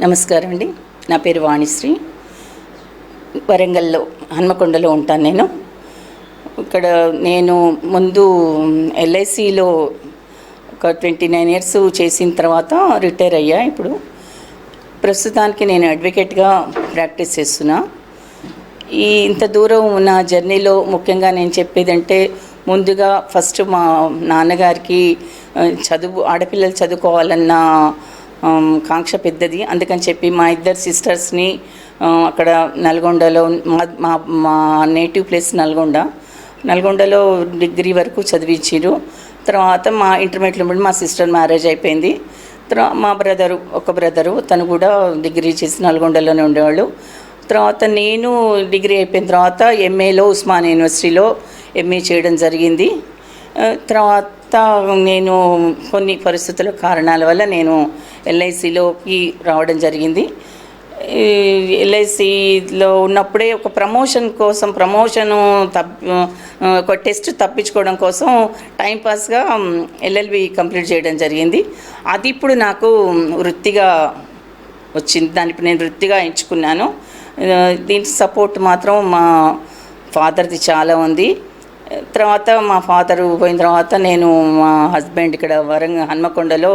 నమస్కారం అండి. నా పేరు వాణిశ్రీ. వరంగల్లో హన్మకొండలో ఉంటాను నేను. ఇక్కడ నేను ముందు ఎల్ఐసిలో ఒక 29 ఇయర్స్ చేసిన తర్వాత రిటైర్ అయ్యా. ఇప్పుడు ప్రస్తుతానికి నేను అడ్వకేట్గా ప్రాక్టీస్ చేస్తున్నా. ఇంత దూరం ఉన్న జర్నీలో ముఖ్యంగా నేను చెప్పేదంటే, ముందుగా ఫస్ట్ మా నాన్నగారికి ఆడపిల్లలు చదువుకోవాలన్న కాంక్ష పెద్దది. అందుకని చెప్పి మా ఇద్దరు సిస్టర్స్ని అక్కడ నల్గొండలో, మా నేటివ్ ప్లేస్ నల్గొండలో డిగ్రీ వరకు చదివించారు. తర్వాత మా ఇంటర్మీడియట్లో మా సిస్టర్ మ్యారేజ్ అయిపోయింది. మా ఒక బ్రదరు తను కూడా డిగ్రీ చేసి నల్గొండలోనే ఉండేవాళ్ళు. తర్వాత నేను డిగ్రీ అయిపోయిన తర్వాత ఎంఏలో ఉస్మానియా యూనివర్సిటీలో ఎంఏ చేయడం జరిగింది. తర్వాత నేను కొన్ని పరిస్థితుల కారణాల వల్ల నేను ఎల్ఐసిలోకి రావడం జరిగింది. ఎల్ఐసిలో ఉన్నప్పుడే ఒక ఒక టెస్ట్ తప్పించుకోవడం కోసం టైంపాస్గా ఎల్ఎల్బి కంప్లీట్ చేయడం జరిగింది. అది ఇప్పుడు నాకు వృత్తిగా వచ్చింది. దానికి నేను వృత్తిగా ఎంచుకున్నాను. దీనికి సపోర్ట్ మాత్రం మా ఫాదర్ది చాలా ఉంది. తర్వాత మా ఫాదరు పోయిన తర్వాత నేను మా హస్బెండ్ ఇక్కడ హన్మకొండలో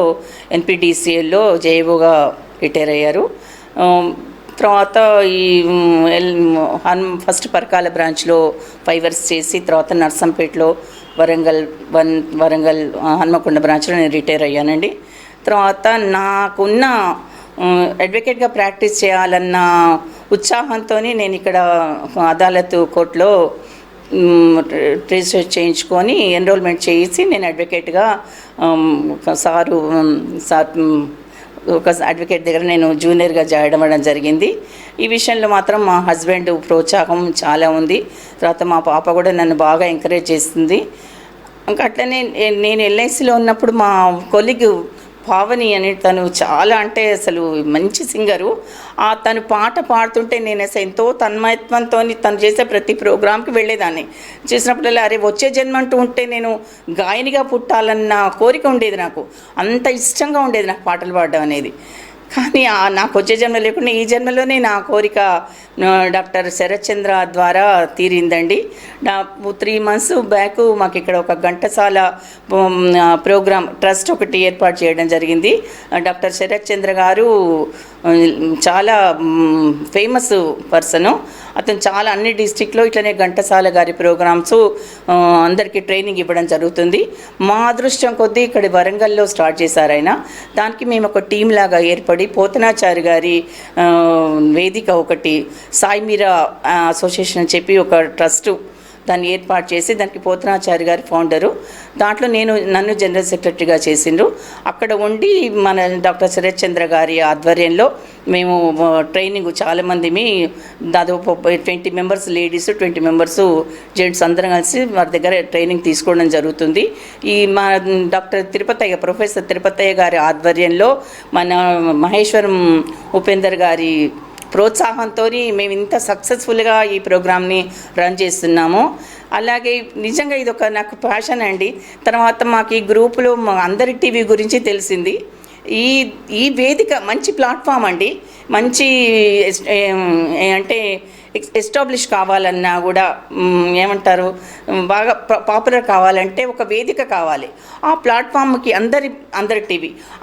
ఎన్పిడిసిఎల్లో జేఓగా రిటైర్ అయ్యారు. తర్వాత ఫస్ట్ పరకాల బ్రాంచ్లో 5 ఇయర్స్ చేసి తర్వాత నర్సంపేటలో వరంగల్ హన్మకొండ బ్రాంచ్లో నేను రిటైర్ అయ్యానండి. తర్వాత నాకున్న అడ్వకేట్గా ప్రాక్టీస్ చేయాలన్న ఉత్సాహంతో నేను ఇక్కడ అదాలత్ కోర్టులో రిజిస్టర్ చేయించుకొని ఎన్రోల్మెంట్ చేసి నేను అడ్వకేట్గా ఒక అడ్వకేట్ దగ్గర నేను జూనియర్గా జాయిన్ అవ్వడం జరిగింది. ఈ విషయంలో మాత్రం మా హస్బెండ్ ప్రోత్సాహం చాలా ఉంది. తర్వాత మా పాప కూడా నన్ను బాగా ఎంకరేజ్ చేస్తుంది. ఇంకా అట్లనే నేను ఎల్ఐసిలో ఉన్నప్పుడు మా కొలీగ్ పావని అని తను చాలా అంటే అసలు మంచి సింగరు. తను పాట పాడుతుంటే నేను అసలు ఎంతో తన్మయత్వంతో తను చేసే ప్రతి ప్రోగ్రాంకి వెళ్ళేదాన్ని. చేసినప్పుడల్లా అరే వచ్చే జన్మ అంటూ ఉంటే నేను గాయనిగా పుట్టాలన్న కోరిక ఉండేది. నాకు అంత ఇష్టంగా ఉండేది నాకు పాటలు పాడడం అనేది. కానీ నాకు వచ్చే జన్మ లేకుండా ఈ జన్మలోనే నా కోరిక డాక్టర్ శరత్ చంద్ర ద్వారా తీరిందండి. 3 మంత్స్ బ్యాక్ మాకు ఇక్కడ ఒక ఘంటసాల ప్రోగ్రామ్ ట్రస్ట్ ఒకటి ఏర్పాటు చేయడం జరిగింది. డాక్టర్ శరత్ చంద్ర గారు చాలా ఫేమస్ పర్సను. అతను చాలా అన్ని డిస్టిక్లో ఇట్లనే ఘంటసాల గారి ప్రోగ్రామ్స్ అందరికీ ట్రైనింగ్ ఇవ్వడం జరుగుతుంది. మా అదృష్టం కొద్దీ ఇక్కడ వరంగల్లో స్టార్ట్ చేశారు ఆయన. దానికి మేము ఒక టీం లాగా ఏర్పడి పోతనాచారి గారి వేదిక ఒకటి, సాయి మీరా అసోసియేషన్ అని చెప్పి ఒక ట్రస్ట్ దాన్ని ఏర్పాటు చేసి దానికి పోతనాచారి గారి ఫౌండరు. దాంట్లో నన్ను జనరల్ సెక్రటరీగా చేసిండ్రు. అక్కడ ఉండి మన డాక్టర్ శరత్ చంద్ర గారి ఆధ్వర్యంలో మేము ట్రైనింగ్ చాలామంది దాదాపు 20 మెంబర్స్ లేడీస్, 20 మెంబర్స్ జెంట్స్ అందరం కలిసి వారి దగ్గర ట్రైనింగ్ తీసుకోవడం జరుగుతుంది. మా ప్రొఫెసర్ తిరుపతయ్య గారి ఆధ్వర్యంలో మన మహేశ్వరం ఉపేందర్ గారి ప్రోత్సాహంతో మేము ఇంత సక్సెస్ఫుల్గా ఈ ప్రోగ్రామ్ని రన్ చేస్తున్నాము. అలాగే నిజంగా ఇది ఒక నాకు ప్యాషన్ అండి. తర్వాత మాకు ఈ గ్రూపులో అందరి టీవీ గురించి తెలిసింది. ఈ వేదిక మంచి ప్లాట్ఫామ్ అండి. మంచి అంటే ఎస్టాబ్లిష్ కావాలన్నా కూడా ఏమంటారు, బాగా పాపులర్ కావాలంటే ఒక వేదిక కావాలి. ఆ ప్లాట్ఫామ్కి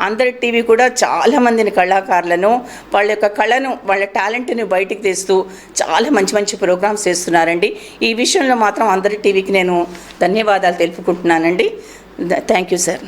అందరి టీవీ కూడా చాలామందిని కళాకారులను వాళ్ళ యొక్క కళను, వాళ్ళ టాలెంట్ని బయటికి తెస్తూ చాలా మంచి మంచి ప్రోగ్రామ్స్ చేస్తున్నారండి. ఈ విషయంలో మాత్రం అందరి టీవీకి నేను ధన్యవాదాలు తెలుపుకుంటున్నానండి. Thank you sir.